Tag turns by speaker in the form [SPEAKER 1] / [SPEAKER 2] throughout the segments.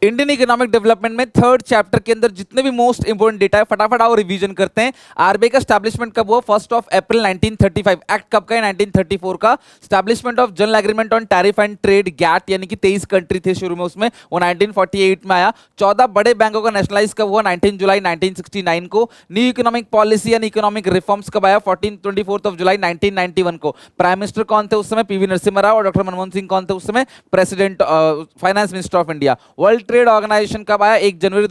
[SPEAKER 1] Indian economic development में third chapter के अंदर जितने भी मोस्ट इंपोर्टेंट डेटा है फटाफट आओ रिवीजन करते हैं। आरबीआई का स्टैब्लिशमेंट कब हुआ? 1 अप्रैल 1935। एक्ट कब का है? 1934 का। Establishment of general agreement on tariff and trade GATT, यानी कि 23 कंट्री थे शुरू में, उसमें वो 1948 में आया। 14 बड़े बैंकों का नेशनलाइज कब हुआ? 19 जुलाई 1969 को। New economic policy and economic reforms कब आया? 24 जुलाई 1991 को। प्राइम मिनिस्टर कौन थे उस समय? पीवी नरसिम्हा राव। और डॉक्टर मनमोहन सिंह कौन थे उस समय? President, finance minister of India. World trade organisation कब आया? 1 जनवरी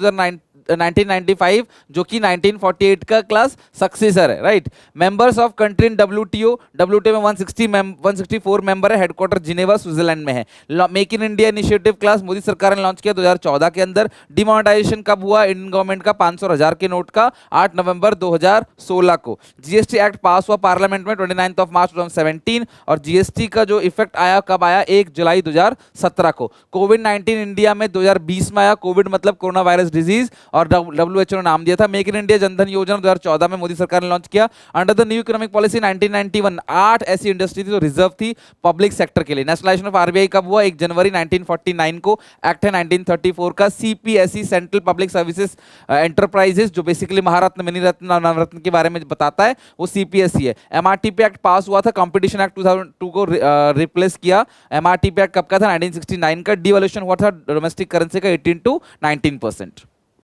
[SPEAKER 1] 1995, जो कि 1948 का क्लास सक्सेसर है, right. Members of country in WTO में 164 मेंबर है। हेडक्वार्टर जिनेवा स्विट्जरलैंड में है। मेक इन इंडिया इनिशिएटिव क्लास मोदी सरकार ने लॉन्च किया 2014 के अंदर। डिमोनेटाइजेशन कब हुआ इंडियन गवर्नमेंट का? 500 हजार के नोट का 8 नवंबर 2016 को। जीएसटी एक्ट पास हुआ पार्लियामेंट में 29 मार्च 2017। और जीएसटी का जो इफेक्ट आया कब आया? 1 जुलाई 2017 को। कोविड-19 इंडिया में 2020 में आया। कोविड मतलब कोरोना वायरस डिजीज, और डब्ल्यूएचओ ने नाम दिया था। मेक इन इंडिया जनधन योजना 2014 में मोदी सरकार ने लॉन्च किया। Under the new economic policy 1991 8 ऐसी इंडस्ट्री थी जो रिजर्व थी पब्लिक सेक्टर के लिए। नेशनलाइजेशन ऑफ आरबीआई कब हुआ? 1 जनवरी 1949 को। एक्ट है 1934 का। CPSE central public services enterprises, जो बेसिकली महारत्न, मिनी रत्न, नवरत्न के बारे में बताता है, वो सीपीएसई है। एमआरटीपी एक्ट पास हुआ था, कंपटीशन एक्ट 2002 को रिप्लेस किया। एमआरटीपी एक्ट कब का था? 1969 का। डिवैल्यूएशन हुआ था डोमेस्टिक करेंसी का 18 to 19%।